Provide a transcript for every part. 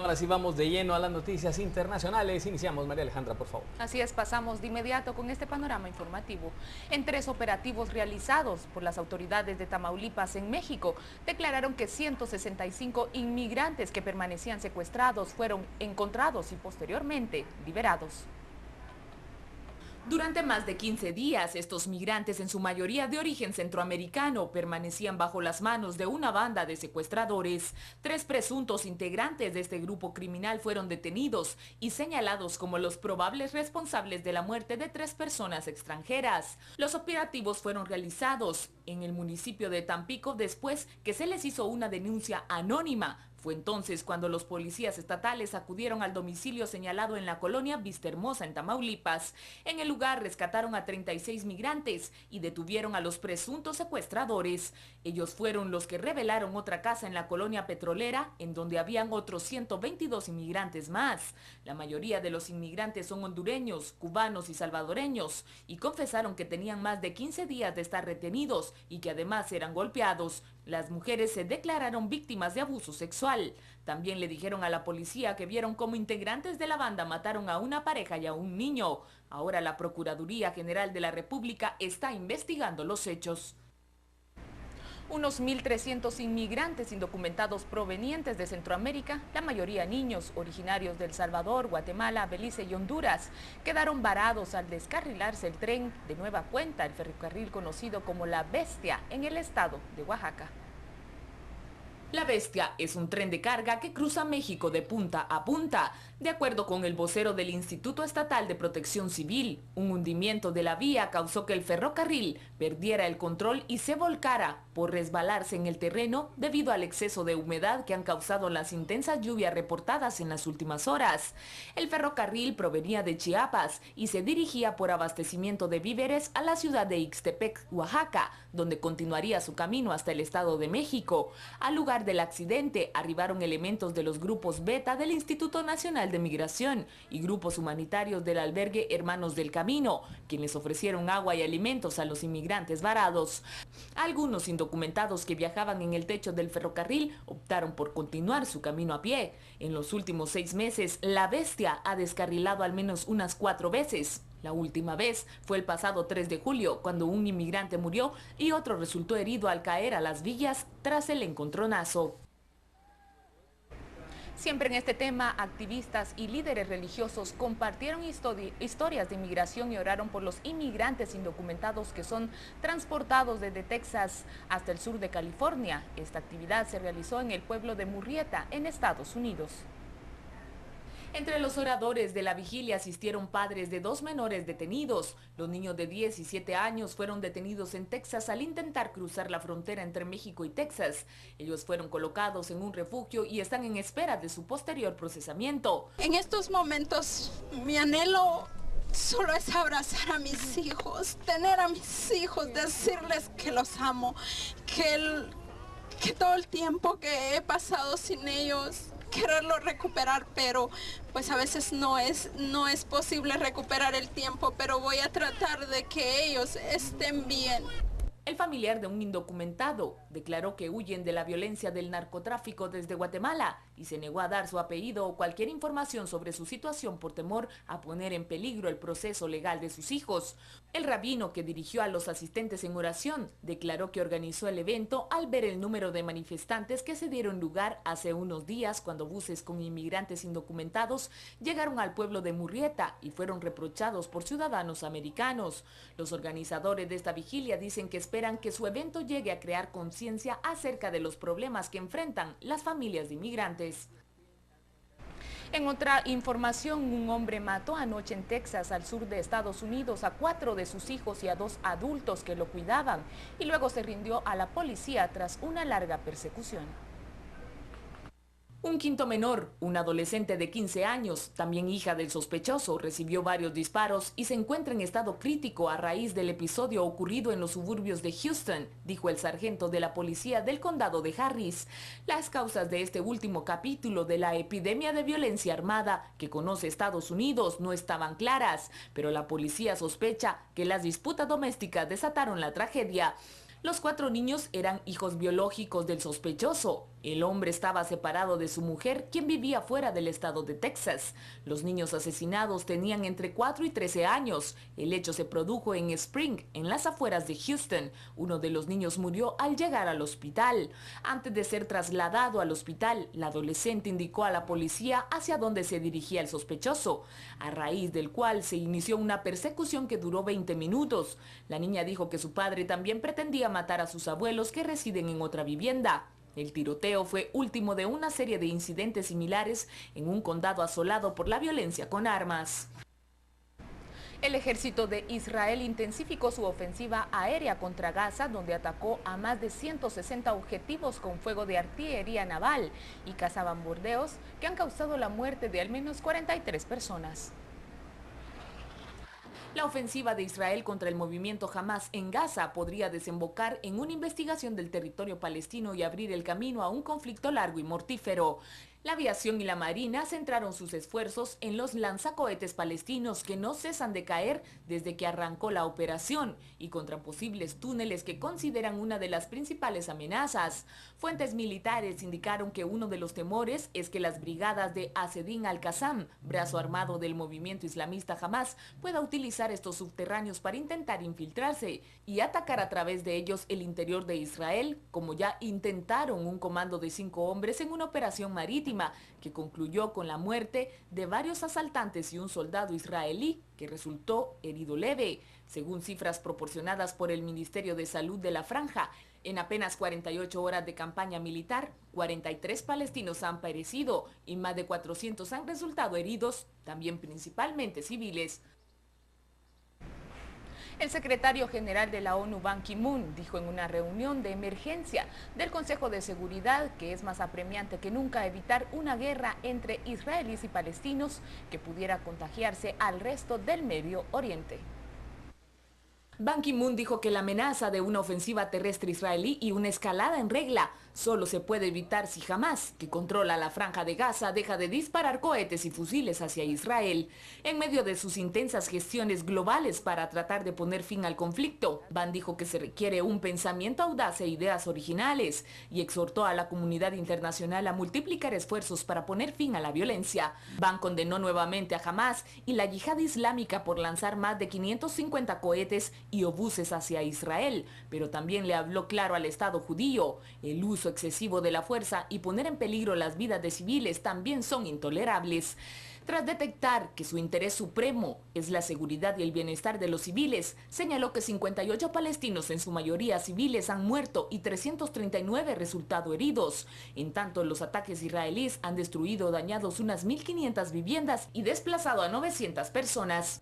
Ahora sí vamos de lleno a las noticias internacionales. Iniciamos, María Alejandra, por favor. Así es, pasamos de inmediato con este panorama informativo. En 3 operativos realizados por las autoridades de Tamaulipas en México, declararon que 165 inmigrantes que permanecían secuestrados fueron encontrados y posteriormente liberados. Durante más de 15 días, estos migrantes, en su mayoría de origen centroamericano, permanecían bajo las manos de una banda de secuestradores. 3 presuntos integrantes de este grupo criminal fueron detenidos y señalados como los probables responsables de la muerte de 3 personas extranjeras. Los operativos fueron realizados en el municipio de Tampico después que se les hizo una denuncia anónima. Fue entonces cuando los policías estatales acudieron al domicilio señalado en la colonia Vistahermosa, en Tamaulipas. En el lugar rescataron a 36 migrantes y detuvieron a los presuntos secuestradores. Ellos fueron los que revelaron otra casa en la colonia petrolera, en donde habían otros 122 inmigrantes más. La mayoría de los inmigrantes son hondureños, cubanos y salvadoreños, y confesaron que tenían más de 15 días de estar retenidos y que además eran golpeados. Las mujeres se declararon víctimas de abuso sexual. También le dijeron a la policía que vieron cómo integrantes de la banda mataron a una pareja y a un niño. Ahora la Procuraduría General de la República está investigando los hechos. Unos 1.300 inmigrantes indocumentados provenientes de Centroamérica, la mayoría niños originarios de El Salvador, Guatemala, Belice y Honduras, quedaron varados al descarrilarse el tren de nueva cuenta, el ferrocarril conocido como La Bestia, en el estado de Oaxaca. La Bestia es un tren de carga que cruza México de punta a punta. De acuerdo con el vocero del Instituto Estatal de Protección Civil, un hundimiento de la vía causó que el ferrocarril perdiera el control y se volcara por resbalarse en el terreno debido al exceso de humedad que han causado las intensas lluvias reportadas en las últimas horas. El ferrocarril provenía de Chiapas y se dirigía por abastecimiento de víveres a la ciudad de Ixtepec, Oaxaca, donde continuaría su camino hasta el Estado de México. Al lugar del accidente arribaron elementos de los grupos Beta del Instituto Nacional de Migración y grupos humanitarios del albergue Hermanos del Camino, quienes ofrecieron agua y alimentos a los inmigrantes varados. Algunos indocumentados que viajaban en el techo del ferrocarril optaron por continuar su camino a pie. En los últimos 6 meses, La Bestia ha descarrilado al menos unas 4 veces. La última vez fue el pasado 3 de julio, cuando un inmigrante murió y otro resultó herido al caer a las vías tras el encontronazo. Siempre en este tema, activistas y líderes religiosos compartieron historias de inmigración y oraron por los inmigrantes indocumentados que son transportados desde Texas hasta el sur de California. Esta actividad se realizó en el pueblo de Murrieta, en Estados Unidos. Entre los oradores de la vigilia asistieron padres de 2 menores detenidos. Los niños de 10 y 7 años fueron detenidos en Texas al intentar cruzar la frontera entre México y Texas. Ellos fueron colocados en un refugio y están en espera de su posterior procesamiento. En estos momentos, mi anhelo solo es abrazar a mis hijos, tener a mis hijos, decirles que los amo, que todo el tiempo que he pasado sin ellos, quererlo recuperar, pero pues a veces no es posible recuperar el tiempo, pero voy a tratar de que ellos estén bien. El familiar de un indocumentado declaró que huyen de la violencia del narcotráfico desde Guatemala y se negó a dar su apellido o cualquier información sobre su situación por temor a poner en peligro el proceso legal de sus hijos. El rabino, que dirigió a los asistentes en oración, declaró que organizó el evento al ver el número de manifestantes que se dieron lugar hace unos días cuando buses con inmigrantes indocumentados llegaron al pueblo de Murrieta y fueron reprochados por ciudadanos americanos. Los organizadores de esta vigilia dicen que esperan que su evento llegue a crear conciencia acerca de los problemas que enfrentan las familias de inmigrantes. En otra información, un hombre mató anoche en Texas, al sur de Estados Unidos, a 4 de sus hijos y a 2 adultos que lo cuidaban, y luego se rindió a la policía tras una larga persecución. Un quinto menor, una adolescente de 15 años, también hija del sospechoso, recibió varios disparos y se encuentra en estado crítico a raíz del episodio ocurrido en los suburbios de Houston, dijo el sargento de la policía del condado de Harris. Las causas de este último capítulo de la epidemia de violencia armada que conoce Estados Unidos no estaban claras, pero la policía sospecha que las disputas domésticas desataron la tragedia. Los 4 niños eran hijos biológicos del sospechoso. El hombre estaba separado de su mujer, quien vivía fuera del estado de Texas. Los niños asesinados tenían entre 4 y 13 años. El hecho se produjo en Spring, en las afueras de Houston. Uno de los niños murió al llegar al hospital. Antes de ser trasladado al hospital, la adolescente indicó a la policía hacia dónde se dirigía el sospechoso, a raíz del cual se inició una persecución que duró 20 minutos. La niña dijo que su padre también pretendía matar a sus abuelos que residen en otra vivienda. El tiroteo fue último de una serie de incidentes similares en un condado asolado por la violencia con armas. El ejército de Israel intensificó su ofensiva aérea contra Gaza, donde atacó a más de 160 objetivos con fuego de artillería naval y cazabombardeos que han causado la muerte de al menos 43 personas. La ofensiva de Israel contra el movimiento Hamás en Gaza podría desembocar en una investigación del territorio palestino y abrir el camino a un conflicto largo y mortífero. La aviación y la marina centraron sus esfuerzos en los lanzacohetes palestinos que no cesan de caer desde que arrancó la operación y contra posibles túneles que consideran una de las principales amenazas. Fuentes militares indicaron que uno de los temores es que las brigadas de Asedin al-Qassam, brazo armado del movimiento islamista Hamás, pueda utilizar estos subterráneos para intentar infiltrarse y atacar a través de ellos el interior de Israel, como ya intentaron un comando de 5 hombres en una operación marítima que concluyó con la muerte de varios asaltantes y un soldado israelí que resultó herido leve. Según cifras proporcionadas por el Ministerio de Salud de la Franja, en apenas 48 horas de campaña militar, 43 palestinos han perecido y más de 400 han resultado heridos, también principalmente civiles. El secretario general de la ONU, Ban Ki-moon, dijo en una reunión de emergencia del Consejo de Seguridad que es más apremiante que nunca evitar una guerra entre israelíes y palestinos que pudiera contagiarse al resto del Medio Oriente. Ban Ki-moon dijo que la amenaza de una ofensiva terrestre israelí y una escalada en regla solo se puede evitar si Hamás, que controla la franja de Gaza, deja de disparar cohetes y fusiles hacia Israel. En medio de sus intensas gestiones globales para tratar de poner fin al conflicto, Ban dijo que se requiere un pensamiento audaz e ideas originales y exhortó a la comunidad internacional a multiplicar esfuerzos para poner fin a la violencia. Ban condenó nuevamente a Hamás y la yihad islámica por lanzar más de 550 cohetes y obuses hacia Israel, pero también le habló claro al Estado judío. El uso excesivo de la fuerza y poner en peligro las vidas de civiles también son intolerables. Tras detectar que su interés supremo es la seguridad y el bienestar de los civiles, señaló que 58 palestinos, en su mayoría civiles, han muerto y 339 resultado heridos. En tanto, los ataques israelíes han destruido o dañado unas 1.500 viviendas y desplazado a 900 personas.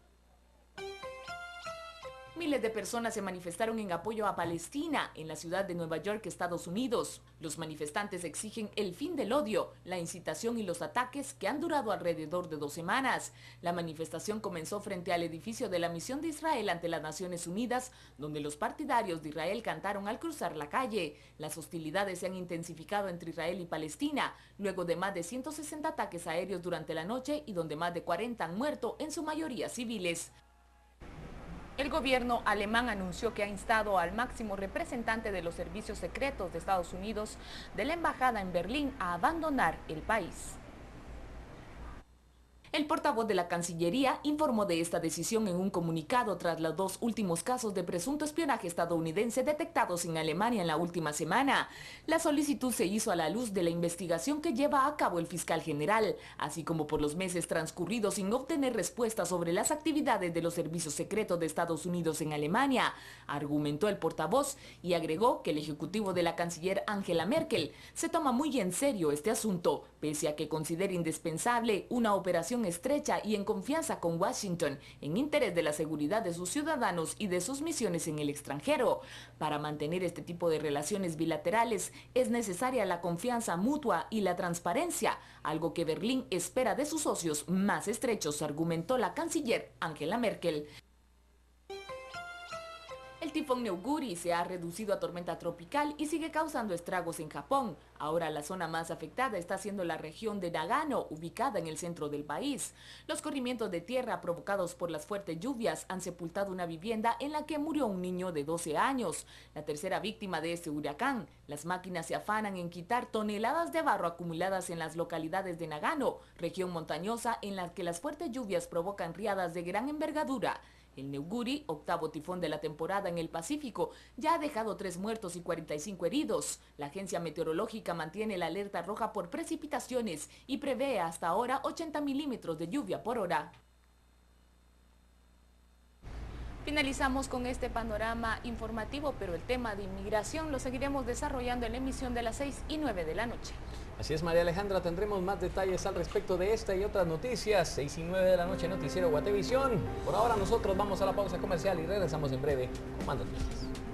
Miles de personas se manifestaron en apoyo a Palestina en la ciudad de Nueva York, Estados Unidos. Los manifestantes exigen el fin del odio, la incitación y los ataques que han durado alrededor de 2 semanas. La manifestación comenzó frente al edificio de la Misión de Israel ante las Naciones Unidas, donde los partidarios de Israel cantaron al cruzar la calle. Las hostilidades se han intensificado entre Israel y Palestina, luego de más de 160 ataques aéreos durante la noche y donde más de 40 han muerto, en su mayoría civiles. El gobierno alemán anunció que ha instado al máximo representante de los servicios secretos de Estados Unidos de la embajada en Berlín a abandonar el país. El portavoz de la Cancillería informó de esta decisión en un comunicado tras los 2 últimos casos de presunto espionaje estadounidense detectados en Alemania en la última semana. La solicitud se hizo a la luz de la investigación que lleva a cabo el fiscal general, así como por los meses transcurridos sin obtener respuestas sobre las actividades de los servicios secretos de Estados Unidos en Alemania, argumentó el portavoz y agregó que el ejecutivo de la canciller Angela Merkel se toma muy en serio este asunto, pese a que considera indispensable una operación estrecha y en confianza con Washington, en interés de la seguridad de sus ciudadanos y de sus misiones en el extranjero. Para mantener este tipo de relaciones bilaterales es necesaria la confianza mutua y la transparencia, algo que Berlín espera de sus socios más estrechos, argumentó la canciller Angela Merkel. El tifón Neoguri se ha reducido a tormenta tropical y sigue causando estragos en Japón. Ahora la zona más afectada está siendo la región de Nagano, ubicada en el centro del país. Los corrimientos de tierra provocados por las fuertes lluvias han sepultado una vivienda en la que murió un niño de 12 años, la tercera víctima de este huracán. Las máquinas se afanan en quitar toneladas de barro acumuladas en las localidades de Nagano, región montañosa en la que las fuertes lluvias provocan riadas de gran envergadura. El Neoguri, octavo tifón de la temporada en el Pacífico, ya ha dejado 3 muertos y 45 heridos. La agencia meteorológica mantiene la alerta roja por precipitaciones y prevé hasta ahora 80 milímetros de lluvia por hora. Finalizamos con este panorama informativo, pero el tema de inmigración lo seguiremos desarrollando en la emisión de las 6 y 9 de la noche. Así es, María Alejandra, tendremos más detalles al respecto de esta y otras noticias. 6 y 9 de la noche, Noticiero Guatevisión. Por ahora nosotros vamos a la pausa comercial y regresamos en breve con más noticias.